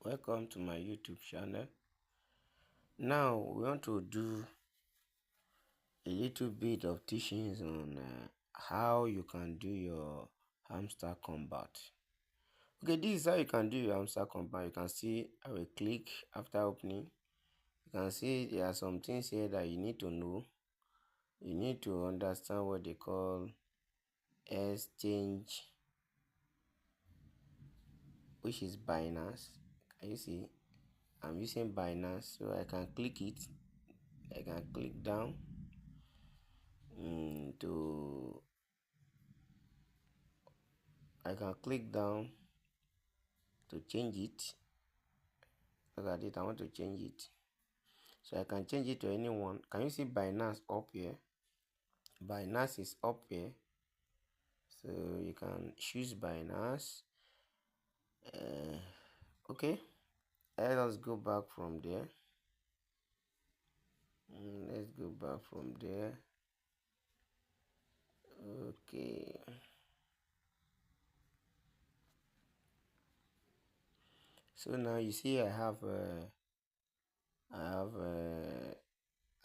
Welcome to my YouTube channel. Now we want to do a little bit of teachings on how you can do your Hamster Kombat. Okay, this is how you can do your Hamster Kombat. You can see I will click after opening. You can see there are some things here that you need to know. You need to understand what they call exchange, which is Binance. Can you see? I'm using Binance, so I can click it. I can click down to I can click down to change it. Look at it, I want to change it. So I can change it to anyone. Can you see Binance up here? Binance is up here. So you can choose Binance. Okay. Let us go back from there. Let's go back from there. Okay. So now you see I'm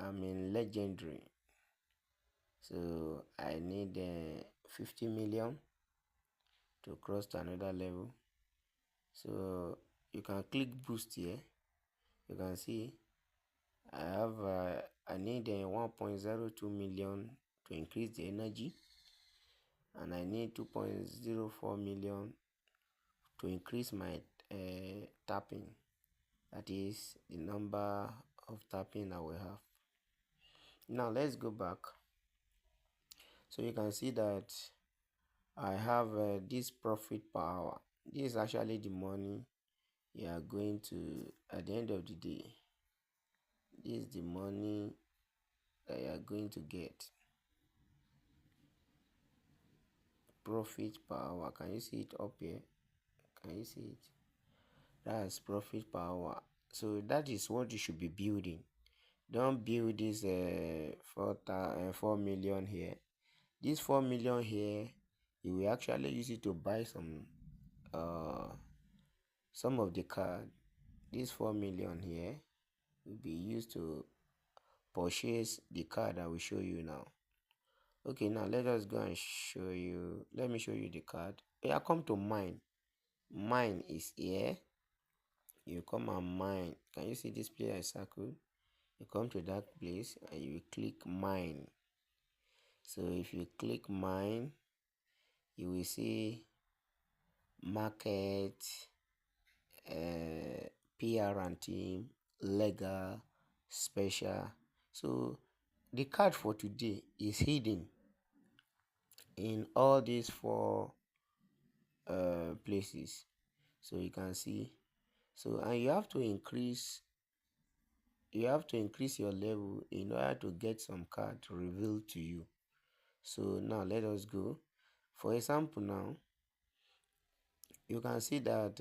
in legendary. So I need 50 million to cross to another level. So you can click boost here. You can see I need 1.02 million to increase the energy, and I need 2.04 million to increase my tapping. That is the number of tapping I will have. Now let's go back. So you can see that I have this profit per hour. This is actually the money you are going to, at the end of the day, this is the money that you are going to get. Profit per hour. Can you see it up here? Can you see it? That's profit per hour. So that is what you should be building. Don't build this 4 million here. This 4 million here, you will actually use it to buy some of the card. This 4 million here will be used to purchase the card I will show you now. Okay, now let us go and show you. Let me show you the card. Yeah, come to mine. Mine is here. You come and mine. Can you see this player circle? You come to that place and you click mine. So if you click mine, you will see market, PR and team, legal, special. So the card for today is hidden in all these four places. So you can see. So and you have to increase your level in order to get some card revealed to you. So now let us go. For example, now you can see that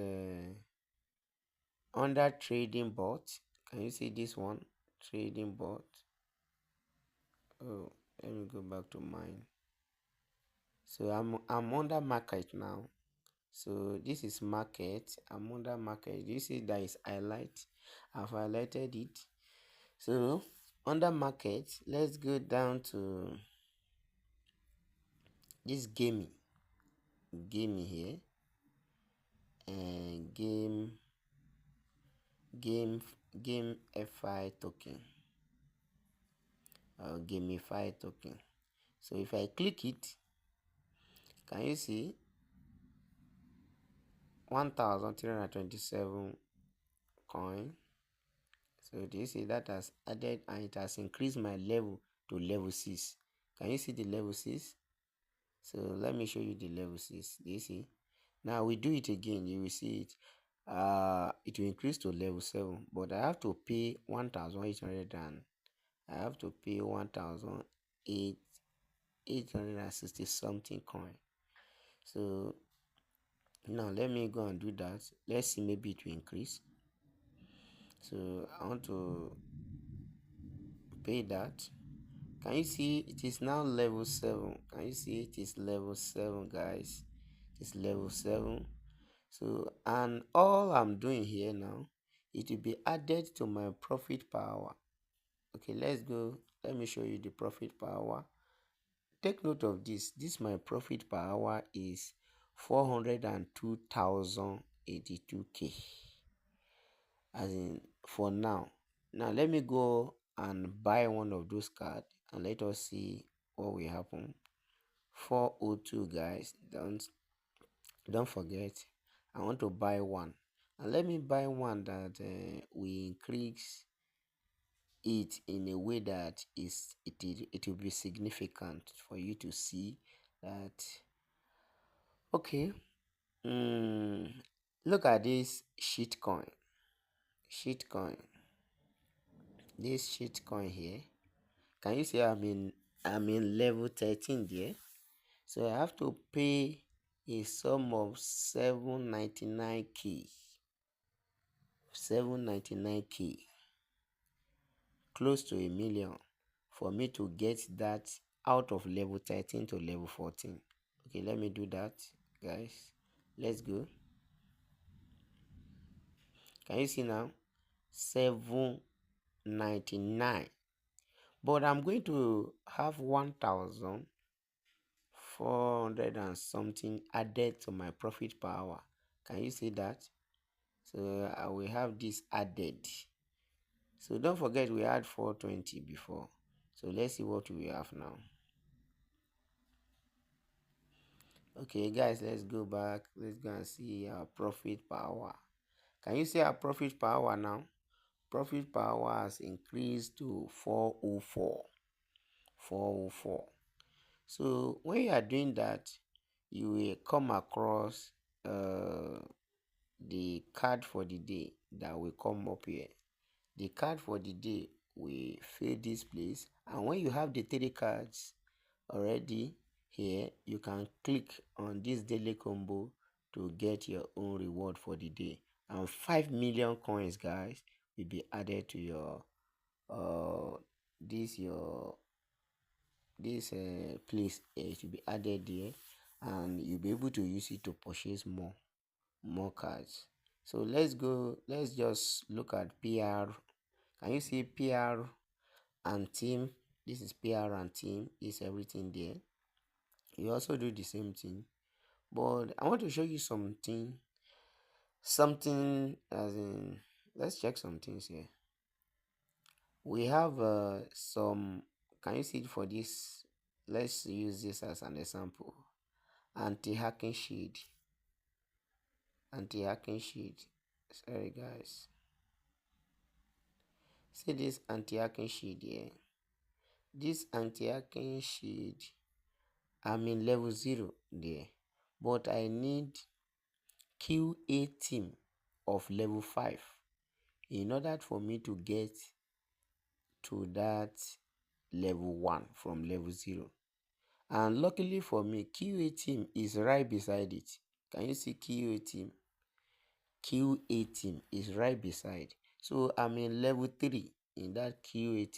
under trading bot, can you see this one, trading bot? Oh, let me go back to mine. So I'm under market now. So this is market. I'm under market. You see that is highlight. I've highlighted it. So under market, let's go down to this gaming here, and game fi token, or gamify token. So if I click it, can you see 1327 coin? So do you see that has added, and it has increased my level to level 6. Can you see the level 6? So let me show you the level 6. Do you see? Now we do it again, you will see it. It will increase to level 7, but I have to pay 1,800, and I have to pay 1,860 something coin. So now let me go and do that. Let's see, maybe it will increase. So I want to pay that. Can you see it is now level 7? Can you see it is level 7, guys? It's level 7. So, and all I'm doing here now, it will be added to my profit per hour. Okay, let's go. Let me show you the profit per hour. Take note of this. This my profit per hour is 402,082k. As in for now. Now let me go and buy one of those cards and let us see what will happen. 402, guys. Don't forget. I want to buy one. And let me buy one that we increase it in a way that it will be significant for you to see that. Okay. Look at this shitcoin this shitcoin here. Can you see I'm in level 13 there? So I have to pay a sum of 799k, 799k, close to a million, for me to get that out of level 13 to level 14. Okay, let me do that, guys. Let's go. Can you see now? 799. But I'm going to have 1,400 and something added to my profit per hour. Can you see that? So I will have this added. So don't forget we had 420 before. So let's see what we have now. Okay, guys, let's go back. Let's go and see our profit per hour. Can you see our profit per hour now? Profit per hour has increased to 404. 404. So when you are doing that, you will come across the card for the day that will come up here. The card for the day will fill this place, and when you have the 3 cards already here, you can click on this daily combo to get your own reward for the day, and 5 million coins, guys, will be added to your this your this place. It will be added there, and you'll be able to use it to purchase more cards. So let's go. Let's just look at PR. Can you see PR and team? This is PR and team. Is everything there? You also do the same thing, but I want to show you something as in, let's check some things here. We have some. Can you see it for this? Let's use this as an example. Anti-hacking shield. Anti-hacking shield. Sorry, guys. See this anti-hacking shield here. This anti-hacking shield, I'm in level 0 there, but I need QA team of level 5 in order for me to get to that level 1 from level 0. And luckily for me, QA team is right beside it. Can you see QA team? QA team is right beside. So I'm in level 3 in that QA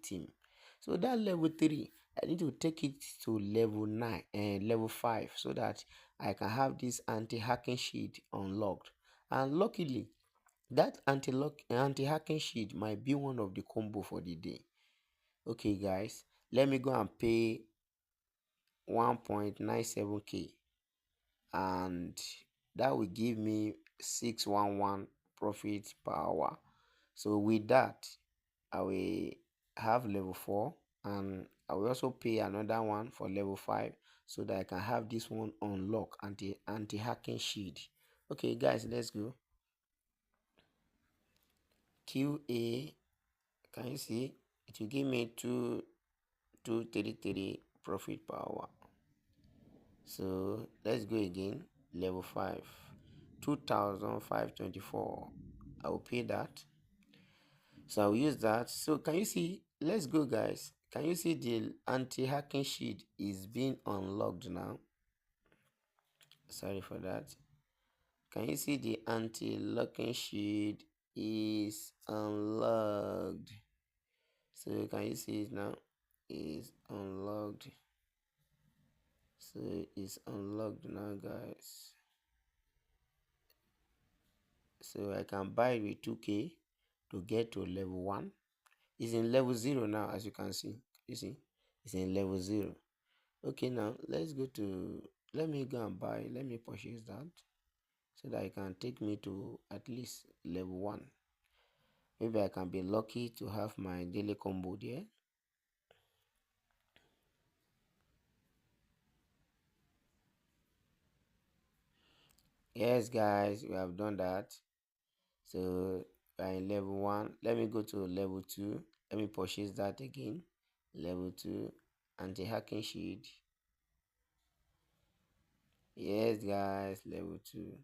team. So that level 3, I need to take it to level 9 and level 5 so that I can have this anti-hacking shield unlocked. And luckily, that anti-hacking shield might be one of the combo for the day. Okay, guys, let me go and pay 1.97k, and that will give me 611 profit per hour. So with that, I will have level 4, and I will also pay another one for level 5 so that I can have this one unlock, anti-hacking shield. Okay, guys, let's go. QA, can you see? It will give me 233 profit per hour. So let's go again. Level 5, 2,524. I will pay that. So I'll use that. So can you see? Let's go, guys. Can you see the anti-hacking shield is being unlocked now? Sorry for that. Can you see the anti-locking shield is unlocked? So can you see it now? Is unlocked. So it's unlocked now, guys. So I can buy it with 2k to get to level 1. It's in level 0 now, as you can see. You see, it's in level 0. Okay, now let me go and buy, let me purchase that so that it can take me to at least level 1. Maybe I can be lucky to have my daily combo there. Yes, guys, we have done that. So we're in level 1. Let me go to level 2. Let me purchase that again. Level 2, anti-hacking shield. Yes, guys, level 2.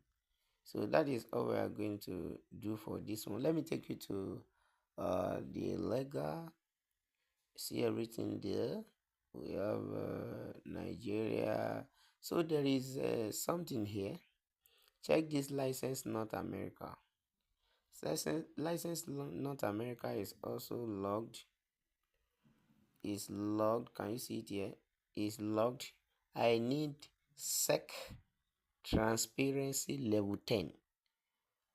So that is all we are going to do for this one. Let me take you to the legal. See everything there. We have Nigeria. So there is something here. Check this license North America. License North America is also logged. Is logged. Can you see it here? Is logged. I need sec transparency level 10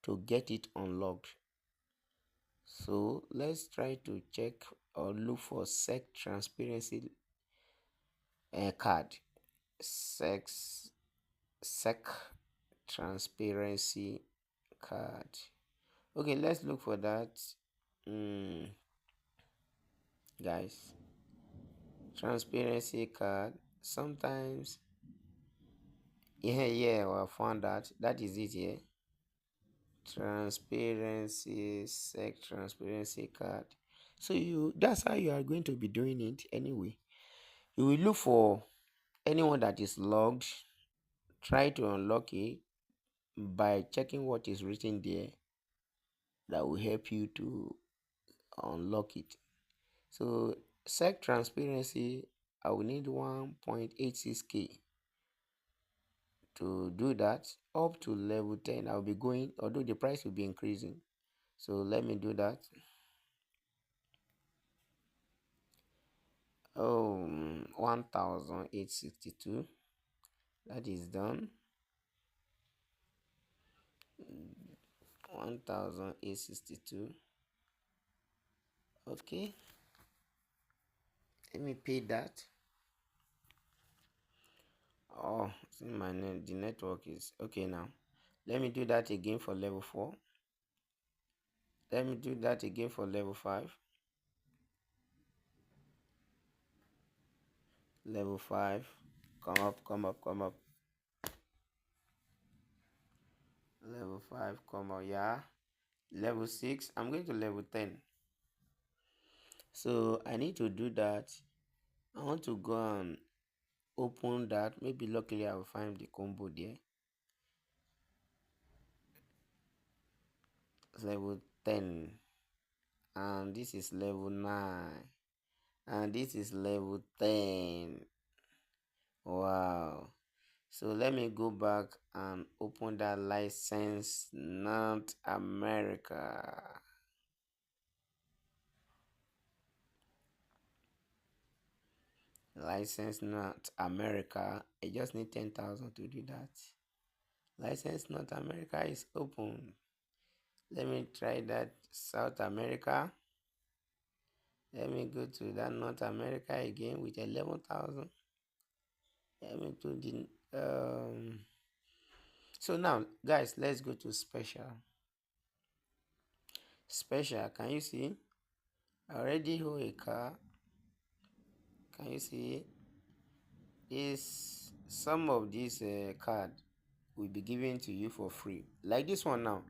to get it unlocked. So let's try to check or look for sec transparency card. Sec transparency card. Okay, let's look for that. Guys, transparency card. Sometimes, yeah, well, I found that is it here. Transparency sec transparency card. So that's how you are going to be doing it anyway. You will look for anyone that is logged, try to unlock it by checking what is written there. That will help you to unlock it. So sec transparency, I will need 1.86k to do that. Up to level 10 I'll be going, although the price will be increasing. So let me do that. Oh, 1862. That is done. 1862. Okay, let me pay that. Oh, see my name, the network is okay now. Let me do that again for level 4. Let me do that again for level 5. Level 5. Come up, come up, come up. Level 5, come up, yeah. Level 6. I'm going to level 10. So I need to do that. I want to go and open that. Maybe luckily I will find the combo there. Level 10. And this is level 9. And this is level 10. Wow. So let me go back and open that license North America. License North America. I just need 10,000 to do that. License North America is open. Let me try that South America. Let me go to that North America again with 11,000. Let me do the so now guys, let's go to special. Special, can you see? I already hold a car. Can you see? Is some of this card will be given to you for free, like this one now.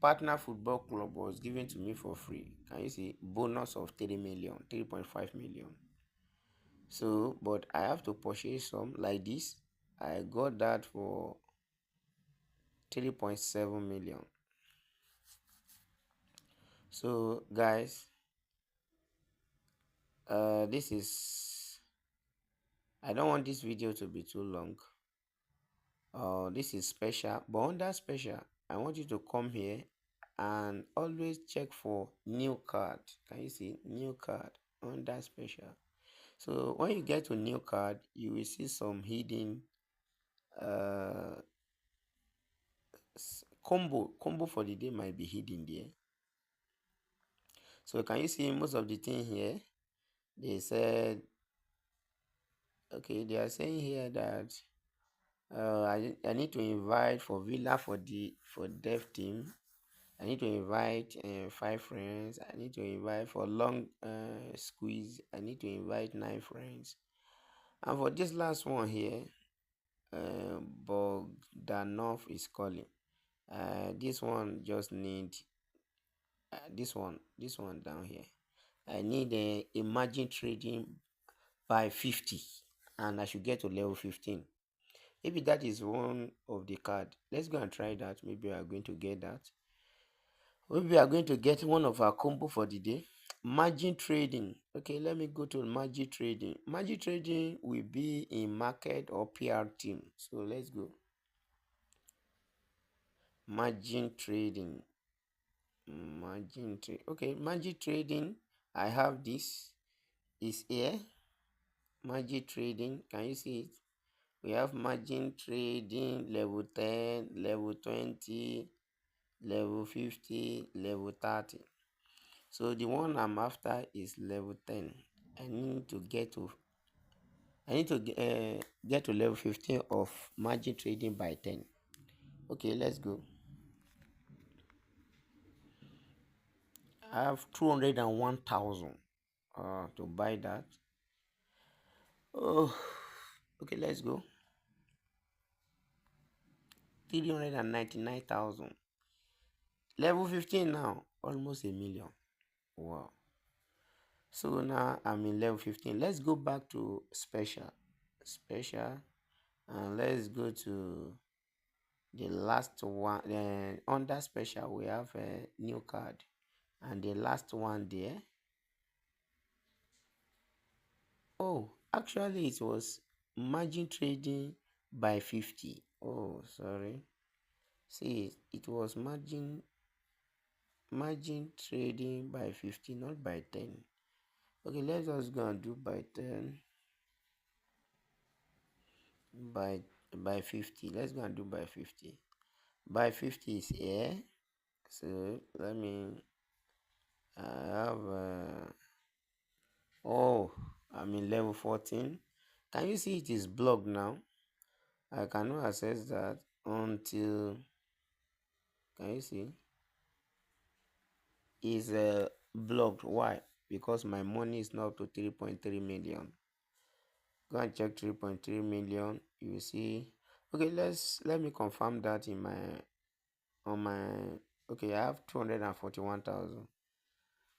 Partner Football Club was given to me for free. Can you see? Bonus of 3 million, 3.5 million. So but I have to purchase some like this. I got that for 3.7 million. So guys, this is, I don't want this video to be too long. This is special, but under special I want you to come here and always check for new card. Can you see new card under special? So when you get to new card, you will see some hidden combo for the day might be hidden there. So can you see most of the thing here? They said, okay, they are saying here that I need to invite for villa for dev team. I need to invite 5 friends. I need to invite for long squeeze. I need to invite 9 friends. And for this last one here, Bogdanov is calling. This one just need this one down here. I need imagine trading by 50, and I should get to level 15. Maybe that is one of the card. Let's go and try that. Maybe we are going to get that. Maybe we are going to get one of our combo for the day. Margin trading. Okay, let me go to margin trading. Margin trading will be in market or PR team. So let's go. Margin trading. Margin trade. Okay, margin trading. I have this. Is here. Margin trading. Can you see it? We have margin trading level 10, level 20, level 50, level 30. So the one I'm after is level 10. I need to get to get to level 15 of margin trading by 10. Okay, let's go. I have 201,000 to buy that. Oh, okay, let's go. 399,000. Level 15 now, almost a million. Wow. So now I'm in level 15. Let's go back to special. Special. And let's go to the last one. Then under special, we have a new card. And the last one there. Oh, actually it was margin trading by 50. Oh, sorry. See, it was margin trading by 50, not by 10. Okay, let's just go and do by 10. By 50. Let's go and do by 50. By 50 is here. So let me have oh, I'm in level 14. Can you see it is blocked now? I cannot access that until, can you see? Is blocked. Why? Because my money is now up to 3.3 million. Go and check 3.3 million. You will see. Okay, let me confirm that in my on my okay. I have 241,000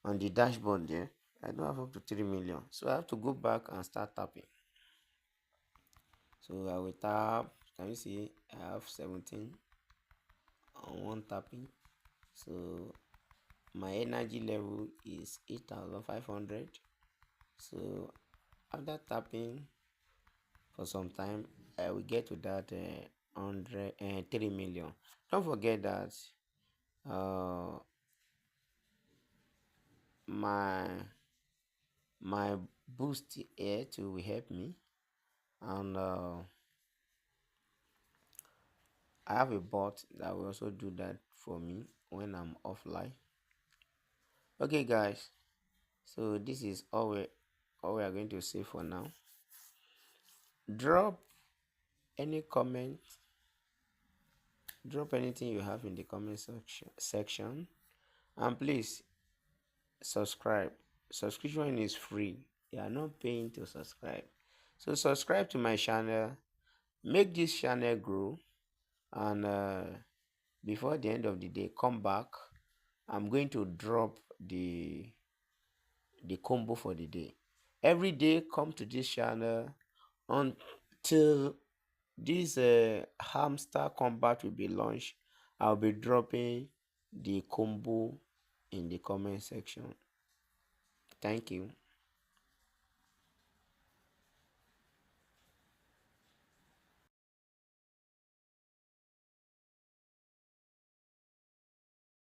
on the dashboard there. I don't have up to 3 million, so I have to go back and start tapping. So I will tap. Can you see? I have 17 on one tapping. So my energy level is 8,500. So after tapping for some time, I will get to that 3 million. Don't forget that uh my boost here too will help me, and I have a bot that will also do that for me when I'm offline. Okay guys, so this is all we are going to say for now. Drop any comment, drop anything you have in the comment section, and please subscribe. Subscription is free. You are not paying to subscribe. So subscribe to my channel, make this channel grow, and before the end of the day, come back. I'm going to drop the combo for the day. Every day, come to this channel until this Hamster Kombat will be launched. I'll be dropping the combo in the comment section. Thank you.